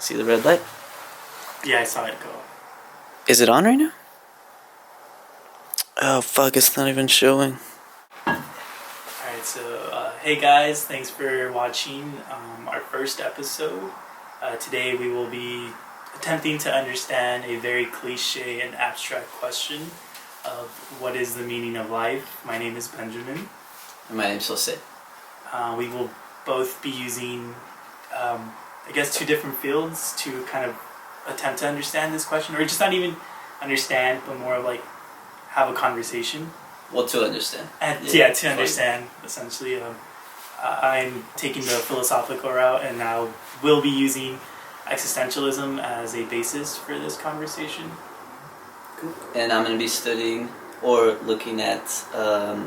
See the red light? Yeah, I saw it go. Is it on right now? Oh fuck, it's not even showing. Alright, so hey guys, thanks for watching our first episode. Today we will be attempting to understand a very cliche and abstract question of what is the meaning of life. My name is Benjamin. And my name's Jose. We will both be using, I guess, two different fields to kind of attempt to understand this question, or just not even understand, but more of like have a conversation. Well, to understand. And to understand, essentially. I'm taking the philosophical route, and now we'll be using existentialism as a basis for this conversation. Cool. And I'm going to be studying or looking at a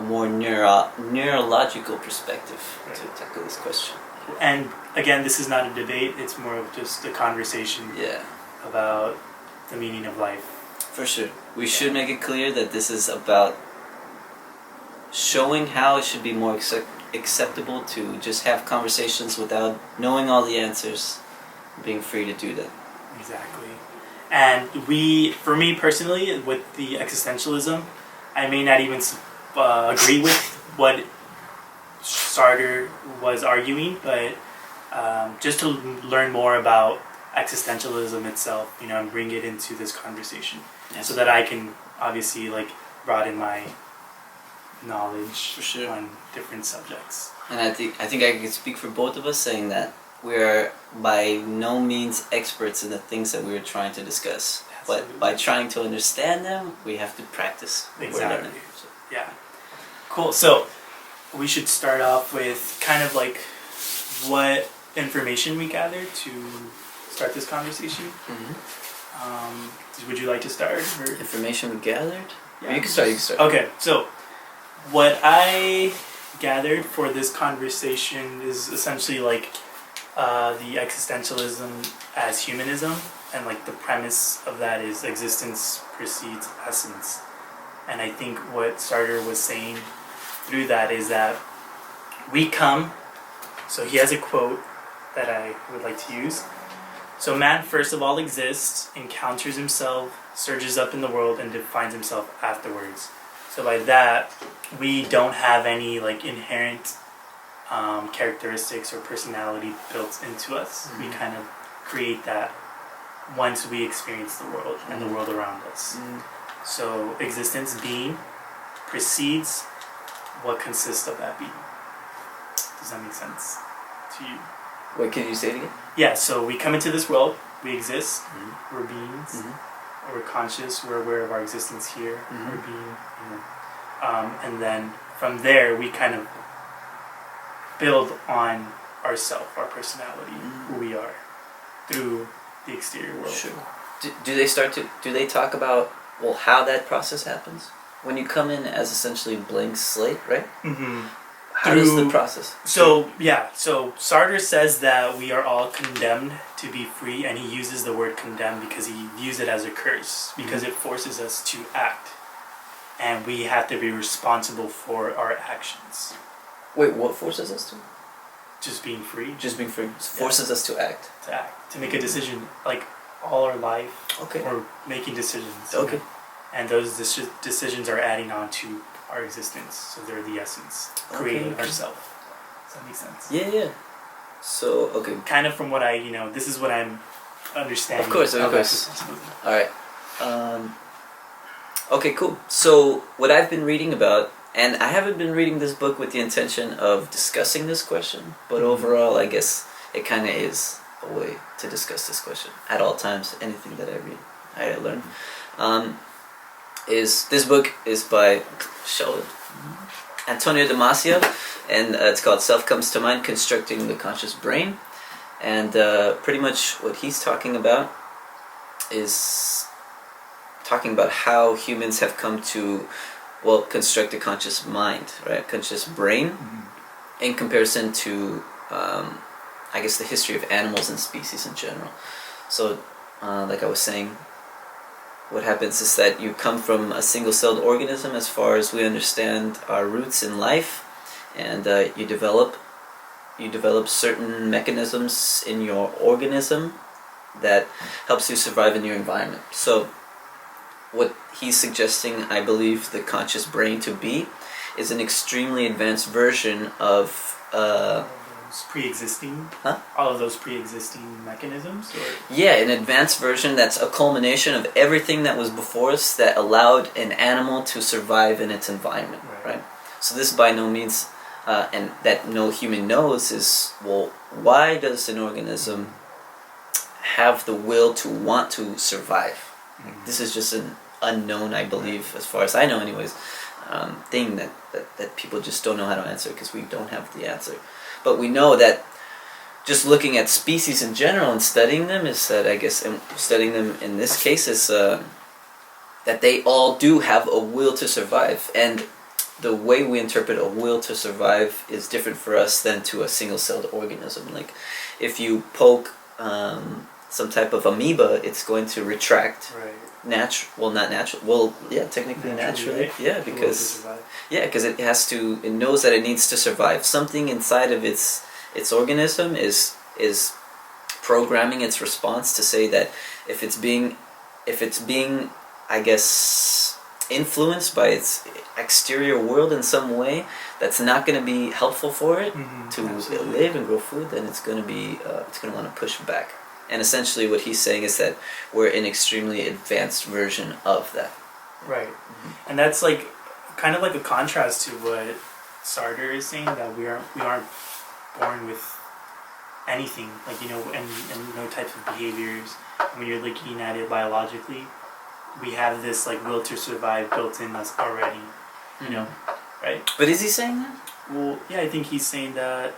more neurological perspective to tackle this question. And again, this is not a debate, it's more of just a conversation about the meaning of life. For sure. We should make it clear that this is about showing how it should be more acceptable to just have conversations without knowing all the answers, being free to do that. Exactly. And for me personally, with the existentialism, I may not even agree with what Sartre was arguing, but just to learn more about existentialism itself, and bring it into this conversation, so that I can obviously broaden my knowledge on different subjects. And I think I can speak for both of us saying that we are by no means experts in the things that we are trying to discuss. Absolutely. But by trying to understand them, we have to practice. Exactly. So. Yeah. Cool. So we should start off with kind of like what information we gathered to start this conversation. Would you like to start? Or? Information we gathered? Yeah. You can start. Okay. So what I gathered for this conversation is essentially the existentialism as humanism, and the premise of that is existence precedes essence. And I think what Sartre was saying through that is that we come, so he has a quote that I would like to use. So man first of all exists, encounters himself, surges up in the world, and defines himself afterwards. So by that, we don't have any inherent characteristics or personality built into us. We kind of create that once we experience the world and the world around us. So existence, being, precedes what consists of that being. Does that make sense to you? Wait, can you say it again? Yeah, so we come into this world, we exist, we're beings, we're conscious, we're aware of our existence here, we're being, and then from there we kind of build on ourself, our personality, who we are, through the exterior world. Sure. Do they talk about how that process happens? When you come in as essentially blank slate, right? How does the process? So Sartre says that we are all condemned to be free, and he uses the word condemned because he views it as a curse, because it forces us to act, and we have to be responsible for our actions. Wait, what forces us to? Just being free. Just being free forces us to act. To make a decision, all our life. Okay. We're making decisions. Okay. And those decisions are adding on to our existence, so they're the essence, creating ourselves. Does that make sense? Yeah. So, okay. Kind of from what this is what I'm understanding. Of course. Alright. Okay, cool. So, what I've been reading about, and I haven't been reading this book with the intention of discussing this question, but overall, I guess it kind of is a way to discuss this question. At all times, anything that I read, I learn. This book is by Antonio Damasio, and it's called Self Comes to Mind, Constructing the Conscious Brain. And pretty much what he's talking about is talking about how humans have come to construct a conscious mind, right? Conscious brain, in comparison to I guess the history of animals and species in general. So like I was saying, what happens is that you come from a single-celled organism as far as we understand our roots in life, and you develop you develop certain mechanisms in your organism that helps you survive in your environment. So what he's suggesting, I believe, the conscious brain to be is an extremely advanced version of Those pre-existing, Huh? all of those pre-existing mechanisms, or yeah, an advanced version that's a culmination of everything that was before us that allowed an animal to survive in its environment, right? So this by no means, and that no human knows, is, well, why does an organism have the will to want to survive? This is just an unknown, I believe, as far as I know anyways, thing that people just don't know how to answer because we don't have the answer. But we know that just looking at species in general and studying them is that, I guess, and studying them in this case is that they all do have a will to survive. And the way we interpret a will to survive is different for us than to a single-celled organism. Like, if you poke some type of amoeba, it's going to retract. right. Technically naturally, right? yeah, The will to because survive. it knows that it needs to survive. Something inside of its organism is programming its response to say that if it's being, I guess, influenced by its exterior world in some way that's not going to be helpful for it to Absolutely. live and grow food, then it's going to be it's going to want to push back. And essentially what he's saying is that we're an extremely advanced version of that. Right. And that's like kind of like a contrast to what Sartre is saying, that we aren't born with anything, like, you know, and no types of behaviors. When you're looking at it biologically, we have this like will to survive built in us already, you know, right? But is he saying that? Well, yeah, I think he's saying that.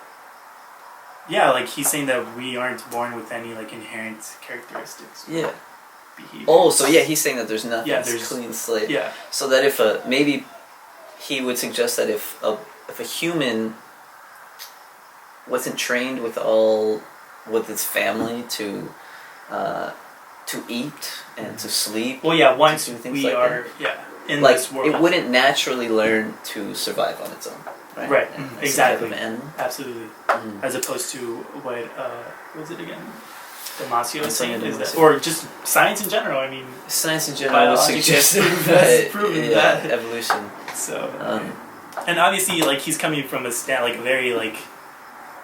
Yeah, like he's saying that we aren't born with any like inherent characteristics. Yeah. Behaviors. Oh, so yeah, he's saying that there's nothing. Yeah, It's there's- clean slate. Yeah. So that if maybe he would suggest that if a human wasn't trained with its family to eat and to sleep, Well, yeah. Once do things we like are, in like this world, it wouldn't naturally learn to survive on its own, right? Right, And it's a exactly. type of animal. absolutely, as opposed to what was it again? Damasio was Antonio saying, is that, Damasio. or just science in general. I mean, Science in general was Biology suggesting has proven that that. evolution. so Um, and obviously, like he's coming from a like a very like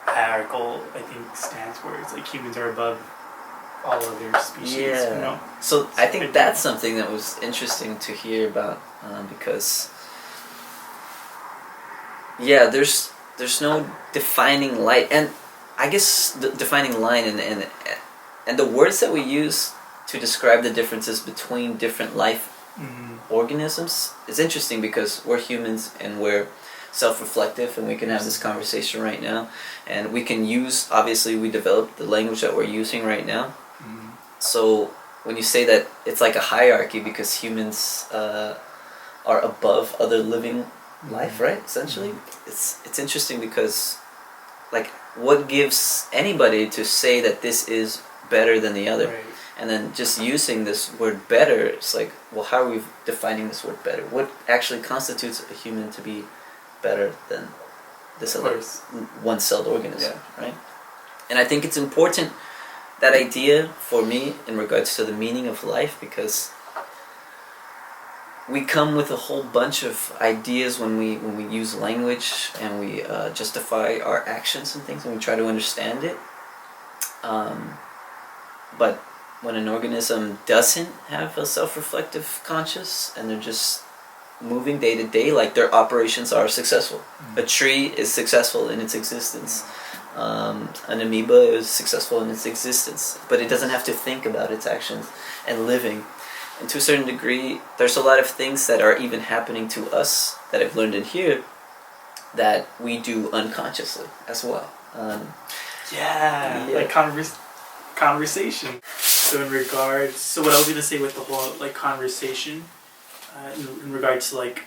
hierarchical, I think, stance where it's like humans are above all other species. Yeah. You know? So I think that's something that was interesting to hear about because there's no defining light, and I guess the defining line and the words that we use to describe the differences between different life organisms is interesting because we're humans and we're self-reflective, and we can have this conversation right now, and we can use, obviously we developed the language that we're using right now. So when you say that it's like a hierarchy because humans are above other living life, right? Essentially, it's interesting because, like, what gives anybody to say that this is better than the other? Right. And then just using this word better, it's like, well, how are we defining this word better? What actually constitutes a human to be better than this Of other course. one-celled organism, right? And I think it's important, that idea, for me, in regards to the meaning of life, because we come with a whole bunch of ideas when we use language and we justify our actions and things, and we try to understand it. But when an organism doesn't have a self-reflective conscious and they're just moving day to day, like their operations are successful. A tree is successful in its existence. An amoeba is successful in its existence, but it doesn't have to think about its actions and living. And to a certain degree, there's a lot of things that are even happening to us that I've learned in here that we do unconsciously as well. Yeah. Like conversation. So in regards, so what I was gonna say with the whole like conversation, in regards to like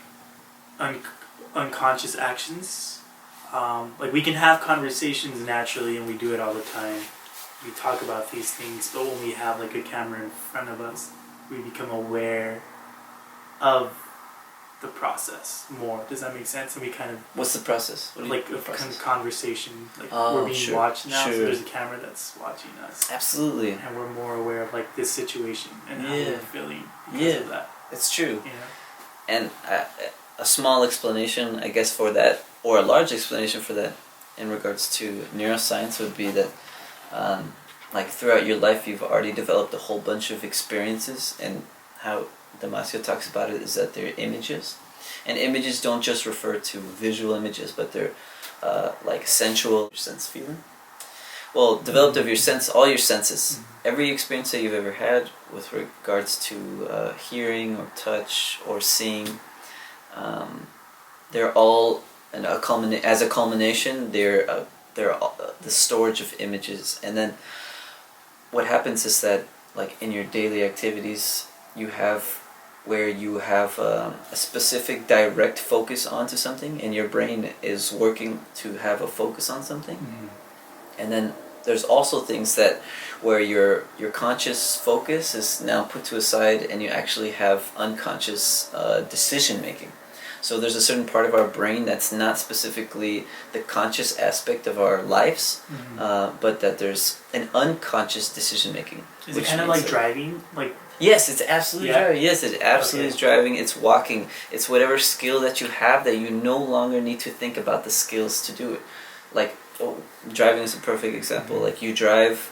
unconscious actions, like we can have conversations naturally, and we do it all the time. We talk about these things, but when we have like a camera in front of us, we become aware of the process more. Does that make sense? And we kind of What's the process? What do you like the a kind process? of conversation. Like Oh, we're being sure, watched now, so sure. there's a camera that's watching us, Absolutely. and we're more aware of like this situation and how Yeah. we're feeling because Yeah. of that. It's true. You know. And a small explanation, I guess, for that, or a large explanation for that, in regards to neuroscience, would be that, like throughout your life, you've already developed a whole bunch of experiences, and how Damasio talks about it is that they're images, and images don't just refer to visual images, but they're like sensual sense feeling. Well, developed of your sense, all your senses. Every experience that you've ever had with regards to hearing or touch or seeing, they're all as a culmination. They're the storage of images, and then what happens is that, like in your daily activities, you have where you have a specific direct focus onto something, and your brain is working to have a focus on something. And then there's also things that where your conscious focus is now put to a side, and you actually have unconscious decision making. So there's a certain part of our brain that's not specifically the conscious aspect of our lives, but that there's an unconscious decision making. Is it kind of like driving? Like yes, it's absolutely driving. Yes, it absolutely is driving. It's walking. It's whatever skill that you have that you no longer need to think about the skills to do it. Like driving is a perfect example. Like you drive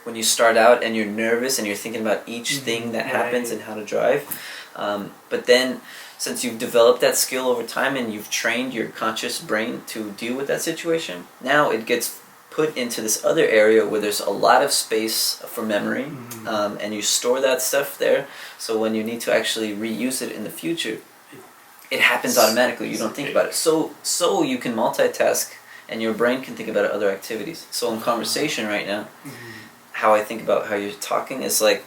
when you start out and you're nervous and you're thinking about each thing that happens and how to drive. But then, since you've developed that skill over time and you've trained your conscious brain to deal with that situation, now it gets put into this other area where there's a lot of space for memory, and you store that stuff there, so when you need to actually reuse it in the future, it happens automatically. You don't think about it. So you can multitask, and your brain can think about other activities. So in conversation right now, how I think about how you're talking is like,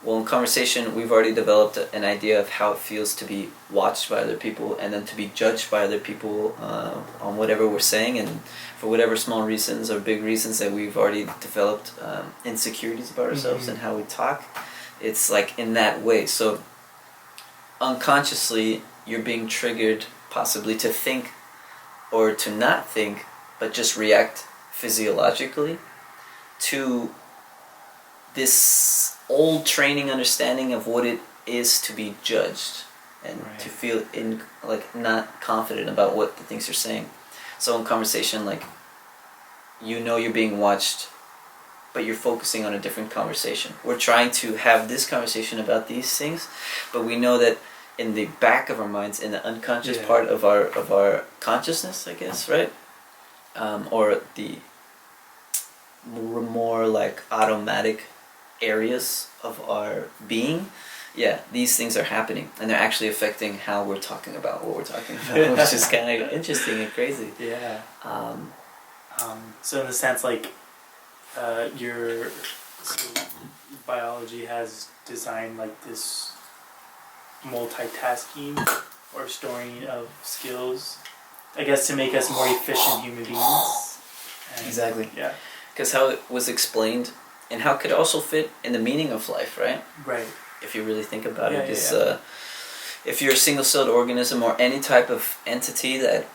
well, in conversation, we've already developed an idea of how it feels to be watched by other people, and then to be judged by other people on whatever we're saying, and for whatever small reasons or big reasons that we've already developed insecurities about ourselves and how we talk. It's like in that way. So unconsciously, you're being triggered possibly to think or to not think, but just react physiologically to this old training understanding of what it is to be judged, and to feel not confident about what the things you're saying. So in conversation, like, you know you're being watched, but you're focusing on a different conversation. We're trying to have this conversation about these things, but we know that in the back of our minds, in the unconscious part of our consciousness, I guess, right? Or the more like automatic areas of our being, these things are happening, and they're actually affecting how we're talking about what we're talking about, which is kind of interesting and crazy. So in the sense, like, your biology has designed like this multitasking or storing of skills, I guess, to make us more efficient human beings. And exactly. Yeah. Because how it was explained, and how it could also fit in the meaning of life, right? Right. If you really think about it, is if you're a single-celled organism or any type of entity that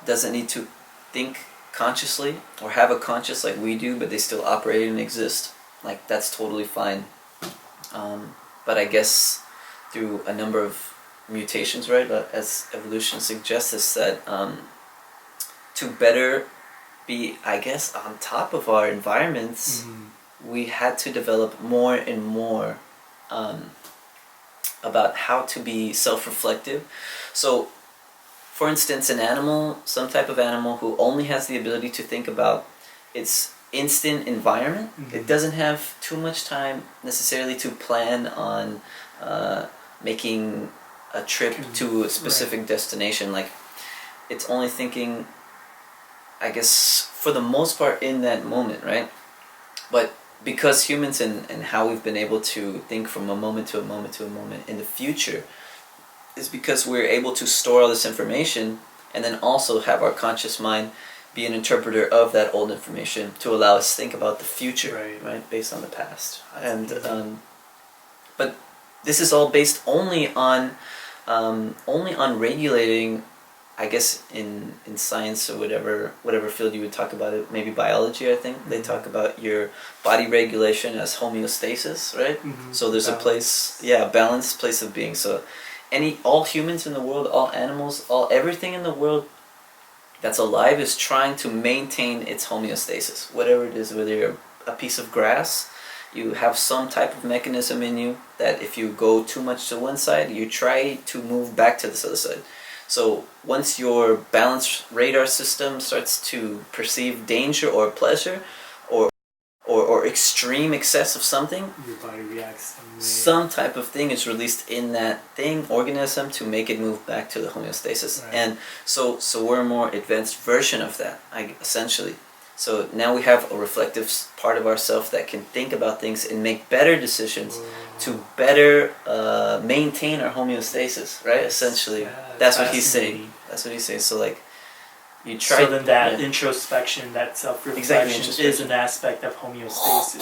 doesn't need to think consciously or have a conscious like we do, but they still operate and exist, like, that's totally fine. But I guess through a number of mutations, right, as evolution suggests us, that to better be, I guess, on top of our environments, we had to develop more and more about how to be self-reflective. So, for instance, an animal, some type of animal who only has the ability to think about its instant environment, it doesn't have too much time necessarily to plan on making a trip to a specific destination. Like, it's only thinking, I guess, for the most part in that moment, right? But because humans and how we've been able to think from a moment to a moment to a moment in the future is because we're able to store all this information, and then also have our conscious mind be an interpreter of that old information to allow us to think about the future, right, based on the past. And but this is all based only on only on regulating, I guess in science or whatever field you would talk about it, maybe biology, I think they talk about your body regulation as homeostasis, right? So there's a place, a balanced place of being. So all humans in the world, all animals, everything in the world that's alive is trying to maintain its homeostasis, whatever it is. Whether you're a piece of grass, you have some type of mechanism in you that if you go too much to one side, you try to move back to this other side. So once your balanced radar system starts to perceive danger or pleasure or extreme excess of something, your body reacts some type of thing is released in that organism to make it move back to the homeostasis. Right. And so we're a more advanced version of that, essentially. So now we have a reflective part of ourselves that can think about things and make better decisions to better maintain our homeostasis, right? Essentially, that's what he's saying. That's what he's saying. So like, you try. So then that introspection, that self-reflection, is an aspect of homeostasis,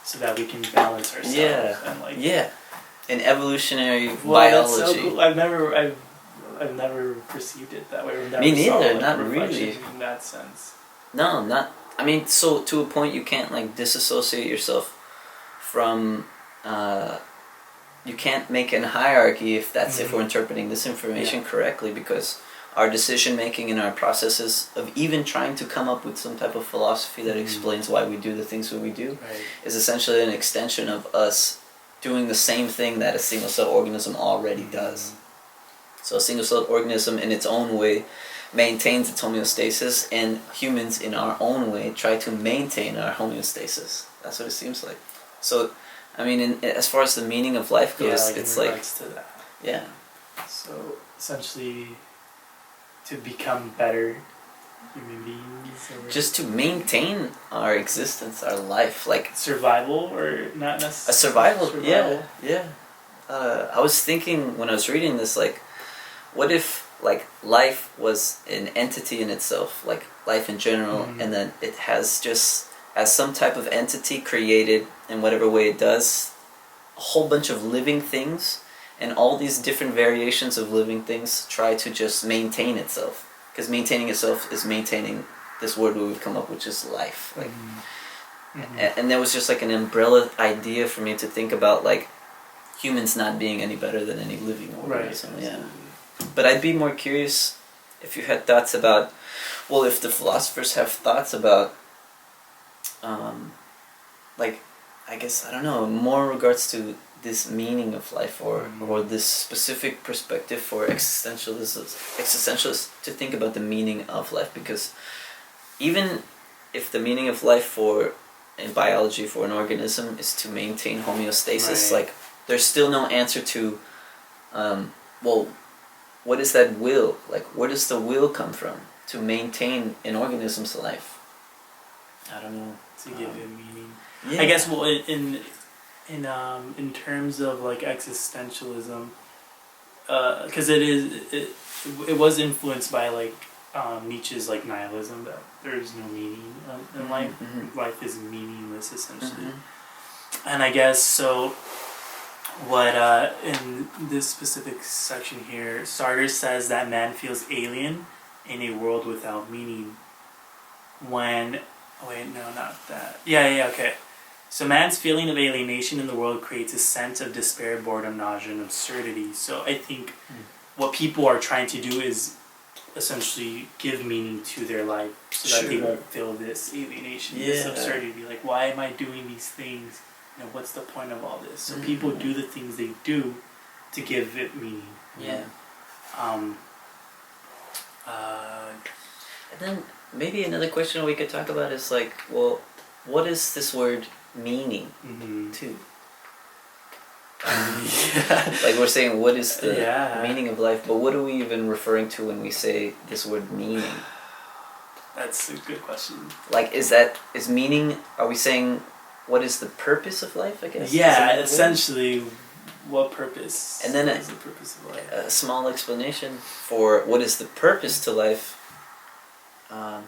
so that we can balance ourselves. And like, in evolutionary biology. That's so cool. I've never perceived it that way. Me neither. Not really. In that sense. No, not. I mean, so to a point, you can't like disassociate yourself from. You can't make a hierarchy if we're interpreting this information correctly, because our decision making and our processes of even trying to come up with some type of philosophy that explains why we do the things that we do is essentially an extension of us doing the same thing that a single cell organism already does. So a single cell organism in its own way maintains its homeostasis, and humans in our own way try to maintain our homeostasis. That's what it seems like. So, I mean, as far as the meaning of life goes, it's like to that. Yeah. So essentially, to become better human beings, or just to maintain our existence, our life, like survival, or not necessarily a survival. Yeah. I was thinking when I was reading this, like, what if like life was an entity in itself, like life in general, and then it has just as some type of entity created in whatever way it does a whole bunch of living things, and all these different variations of living things try to just maintain itself, because maintaining itself is maintaining this word we've come up with, which is life. Like, and there was just like an umbrella idea for me to think about, like humans not being any better than any living organism. Right. Yeah. But I'd be more curious if you had thoughts about, well, if the philosophers have thoughts about, like, I guess, I don't know, more in regards to this meaning of life, or this specific perspective for existentialists to think about the meaning of life. Because even if the meaning of life in biology for an organism is to maintain homeostasis, like, there's still no answer to, well, what is that will? Like, where does the will come from to maintain an organism's life? I don't know. To give it meaning. I guess, well, in terms of like existentialism, because it was influenced by like Nietzsche's like nihilism, that there is no meaning in life. Life is meaningless, essentially. And I guess so. What in this specific section here, Sartre says that man feels alien in a world without meaning. Okay. So man's feeling of alienation in the world creates a sense of despair, boredom, nausea, and absurdity. So I think what people are trying to do is essentially give meaning to their life, so that they won't feel this alienation, this absurdity. Like, why am I doing these things? You know, what's the point of all this? So people do the things they do to give it meaning. And then maybe another question we could talk about is like, well, what is this word meaning to? Like, we're saying, what is the meaning of life, but what are we even referring to when we say this word meaning? That's a good question. Like, is meaning, are we saying, what is the purpose of life, I guess? Yeah, essentially, what purpose? And then what is the purpose of life? A small explanation for what is the purpose to life, I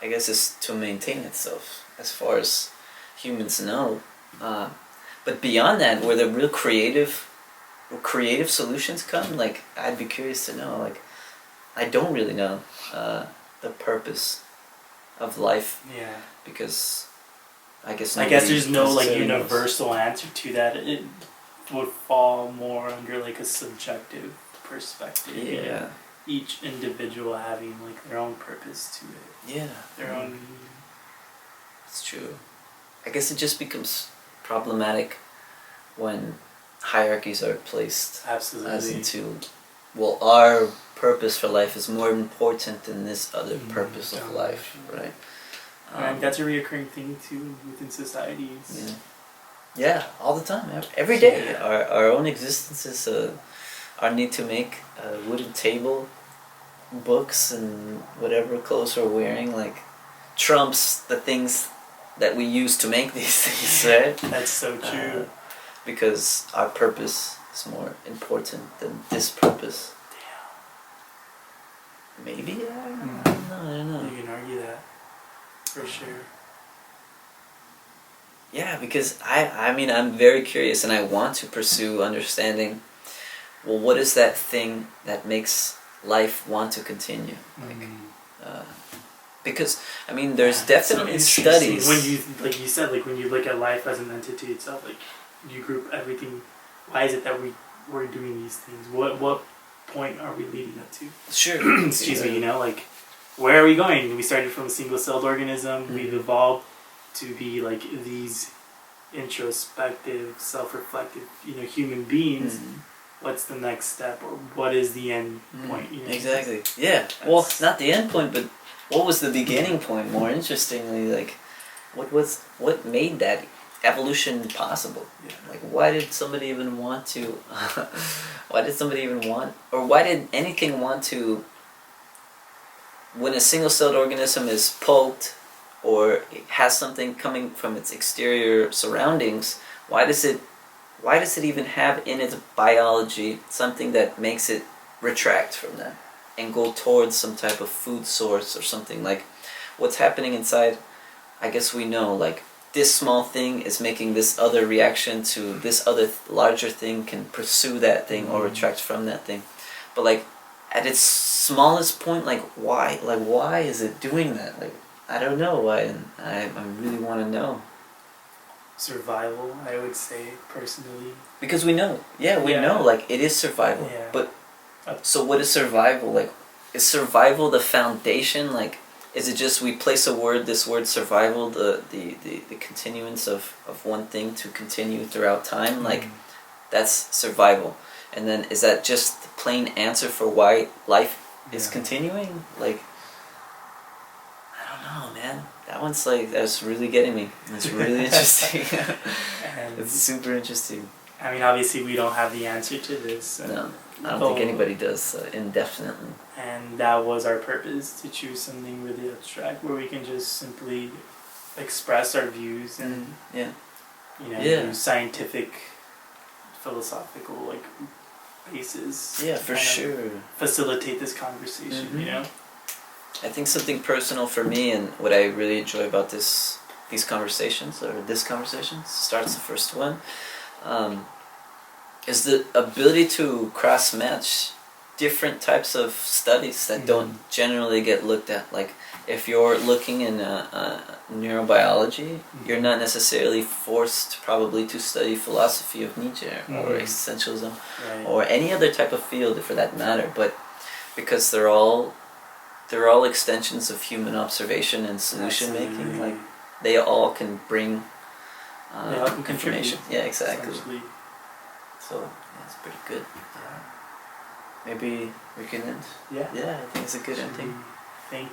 guess, is to maintain itself, as far as humans know. But beyond that, where the real creative creative solutions come, like I'd be curious to know. Like I don't really know the purpose of life Yeah. because I guess there's no like necessarily knows. universal answer to that. It would fall more under like a subjective perspective. You know? Yeah. Each individual having like their own purpose to it. Yeah. Their own meaning. It's true. I guess it just becomes problematic when hierarchies are placed Absolutely. as into, well, our purpose for life is more important than this other purpose of life, right? And that's a reoccurring thing too within societies. Yeah. Yeah, all the time, every day. Yeah. Our own existence is our need to make a wooden table, books, and whatever clothes we're wearing, like trumps the things that we use to make these things, right? That's so true. Because our purpose is more important than this purpose. Maybe? I don't know. You can argue that. For sure. Yeah, because I mean, I'm very curious and I want to pursue understanding, well, what is that thing that makes life want to continue? Like, because, I mean, there's definitely so studies. When you, like you said, like when you look at life as an entity itself, like you group everything, why is it that we're doing these things? What point are we leading up to? Sure. Excuse me, you know, like where are we going? We started from a single-celled organism, we've evolved to be like these introspective, self-reflective, you know, human beings. What's the next step, or what is the end point? You know? Exactly. Yeah. Well, not the end point, but what was the beginning point? More interestingly, like, what made that evolution possible? Yeah. Like, why did somebody even want to? Why did somebody even want, or why did anything want to? When a single-celled organism is poked, or it has something coming from its exterior surroundings, why does it even have in its biology something that makes it retract from that and go towards some type of food source or something? Like, what's happening inside, I guess we know, like, this small thing is making this other reaction to this other larger thing can pursue that thing or retract from that thing. But, like, at its smallest point, like, why? Like, why is it doing that? Like, I don't know why, and I really want to know. Survival, I would say, personally. Because we know. Yeah, we know, like, it is survival. Yeah. But, so what is survival? Like, is survival the foundation? Like, is it just we place this word survival, the continuance of one thing to continue throughout time? Like, that's survival. And then is that just the plain answer for why life is continuing? Like, I don't know, man. That one's like, that's really getting me. It's really interesting. And it's super interesting. I mean, obviously we don't have the answer to this. No, I don't think anybody does indefinitely. And that was our purpose, to choose something really abstract where we can just simply express our views and you know, use scientific, philosophical like basis. Yeah, for sure. Facilitate this conversation, you know. I think something personal for me, and what I really enjoy about these conversations, or this conversation, starts the first one, is the ability to cross-match different types of studies that don't generally get looked at. Like, if you're looking in neurobiology, you're not necessarily forced probably to study philosophy of Nietzsche or existentialism or any other type of field for that matter, but because they're all extensions of human observation and solution making. Like, they all can bring they all can information. Contribute, yeah, exactly. So yeah, it's pretty good. Maybe we can end. Yeah, I think it's a good ending. Thank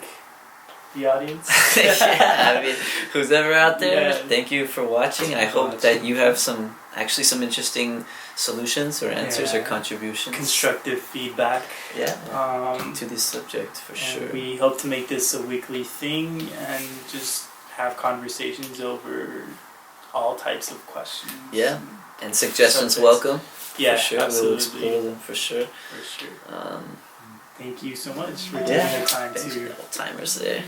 the audience. Yeah, I mean, who's ever out there, thank you for watching. I hope that you have some interesting solutions or answers or contributions. Constructive feedback. To this subject, for sure. We hope to make this a weekly thing and just have conversations over all types of questions. Yeah, and suggestions welcome. Yeah, for sure. Absolutely. We'll explore them for sure. For sure. Thank you so much for taking the time to... Timers there.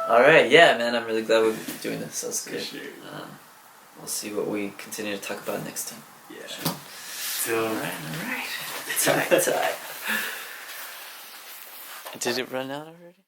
Alright, yeah, man, I'm really glad we're doing this. That's good. For sure. We'll see what we continue to talk about next time. Yeah. So Alright. Tight. Did it run out already?